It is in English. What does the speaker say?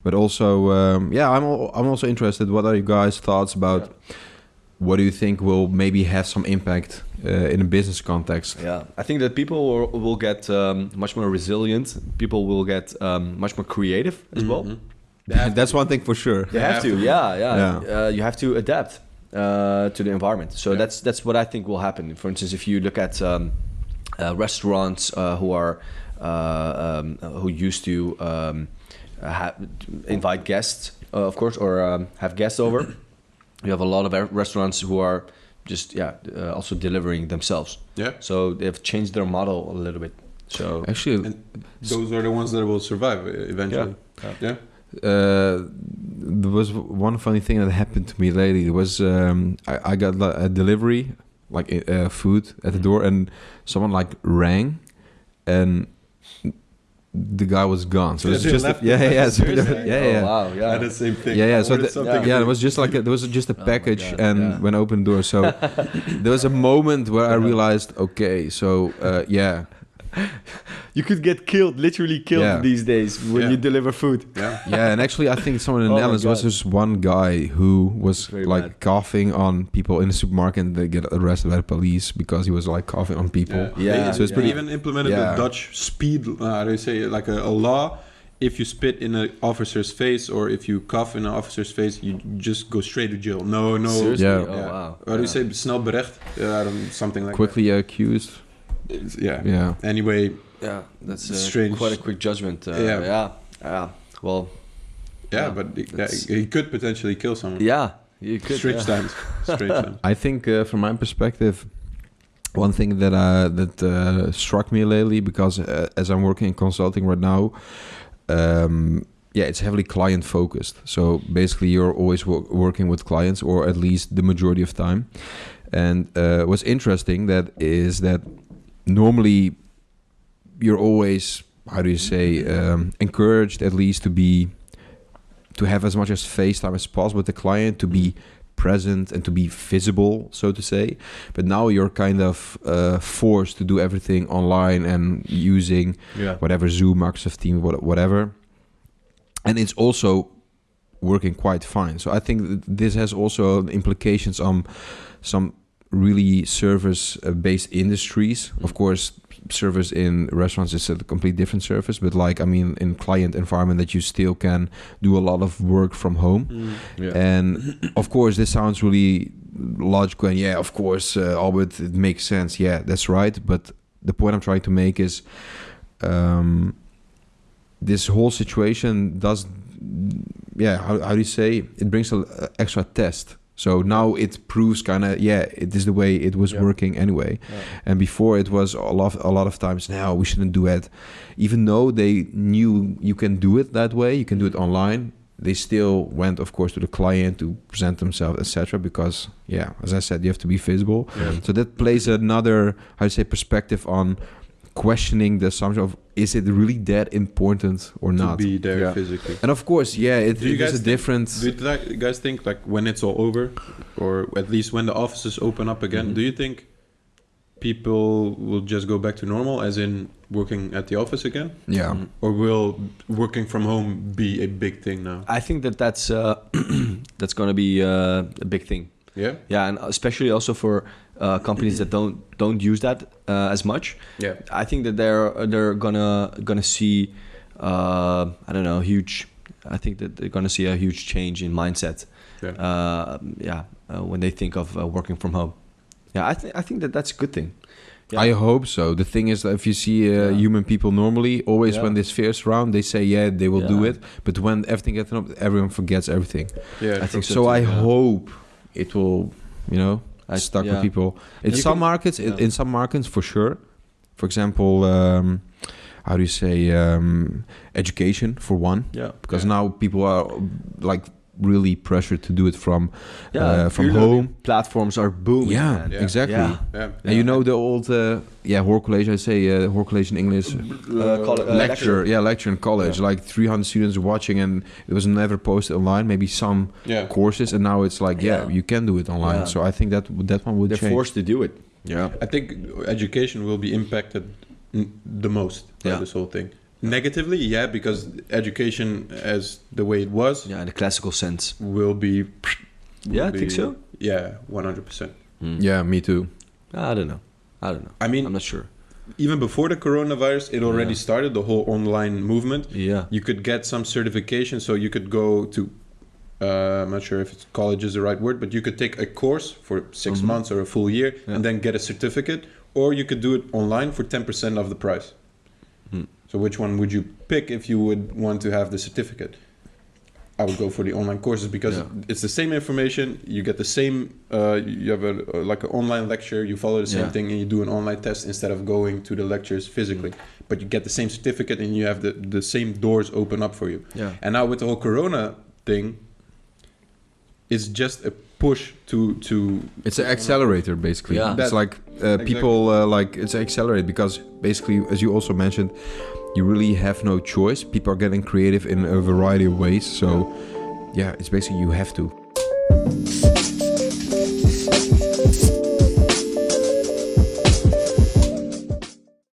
But also, I'm also interested. What are you guys' thoughts about? What do you think will maybe have some impact in a business context? Yeah, I think that people will get much more resilient. People will get much more creative as well. That's one thing for sure. They have to, yeah. You have to adapt to the environment. So that's what I think will happen. For instance, if you look at restaurants who used to invite guests, of course, or have guests over. You have a lot of restaurants who are just also delivering themselves. Yeah. So they've changed their model a little bit. So actually, and those are the ones that will survive eventually. Yeah. There was one funny thing that happened to me lately. It was I got a delivery, like food at the door, and someone like rang, and the guy was gone. So it's just Oh wow, yeah. The same thing. So it was just like there was just a package, when I opened the door, so there was a moment where I realized, okay, so you could get literally killed these days when you deliver food. And actually I think someone in the Netherlands was just one guy who was like coughing on people in the supermarket, and they get arrested by the police because he was like coughing on people. So it's pretty even implemented the Dutch speed, they say like a law. If you spit in an officer's face or if you cough in an officer's face, you just go straight to jail. No. Seriously? Wow. How do you say snel berecht? Something like quickly accused. Anyway, that's strange. Quite a quick judgment. Well, but he could potentially kill someone. Yeah, you could. Strange times. I think from my perspective, one thing that struck me lately, because as I'm working in consulting right now, it's heavily client focused. So basically, you're always working with clients, or at least the majority of time. And what's interesting is that normally you're always, encouraged at least to have as much as face time as possible with the client, to be present and to be visible, so to say. But now you're kind of forced to do everything online and using whatever Zoom, Microsoft Teams, whatever. And it's also working quite fine. So I think this has also implications on some really service-based industries. Of course, service in restaurants is a complete different service, but in client environment that you still can do a lot of work from home. And of course, this sounds really logical, and of course, Albert, it makes sense. Yeah, that's right. But the point I'm trying to make is this whole situation does, how do you say, it brings an extra test. So now it proves it is the way it was working anyway. And before it was a lot of times, no, we shouldn't do it. Even though they knew you can do it that way, you can do it online, they still went, of course, to the client to present themselves, etc. Because, as I said, you have to be visible. So that plays another, perspective on questioning the assumption of, is it really that important or not? To be there physically. And of course, it is a different... Do you guys think, like, when it's all over, or at least when the offices open up again, do you think people will just go back to normal, as in working at the office again? Yeah. Or will working from home be a big thing now? I think that's that's going to be a big thing. Yeah. Yeah, and especially also for companies that don't use that as much. Yeah. I think that they're gonna see huge. I think that they're gonna see a huge change in mindset. When they think of working from home. Yeah, I think that's a good thing. Yeah. I hope so. The thing is that if you see human people normally, always when there's fears around, they say, they will do it. But when everything gets up, everyone forgets everything. Yeah, I think so. So I hope it will, stuck with people. In some markets, in some markets for sure. For example, education for one. Yeah. Because now people are really pressured to do it from home. Platforms are booming. Yeah, exactly. Yeah. And the old hoorcollege, I say hoorcollege in English. Lecture. Yeah, lecture in college. Like 300 students watching, and it was never posted online. Maybe some courses, and now it's you can do it online. So I think that one would change. They're forced to do it. Yeah. I think education will be impacted the most by this whole thing. negatively, yeah, because education as the way it was Yeah, in the classical sense. will be... Yeah, I think so. Yeah, 100%. Yeah, me too. I don't know. I mean, I'm not sure. even before the coronavirus, it already started, the whole online movement. Yeah. You could get some certification, so you could go to, I'm not sure if it's college is the right word, but you could take a course for 6 months or a full year and then get a certificate, or you could do it online for 10% of the price. So which one would you pick if you would want to have the certificate? I would go for the online courses because it's the same information. You get the same. You have like an online lecture. You follow the same thing, and you do an online test instead of going to the lectures physically. But you get the same certificate, and you have the same doors open up for you. Yeah. And now with the whole Corona thing, it's just a push to. It's an accelerator, basically. Yeah. It's like people like it's accelerated because basically, as you also mentioned, you really have no choice. People are getting creative in a variety of ways. So, yeah, it's basically you have to.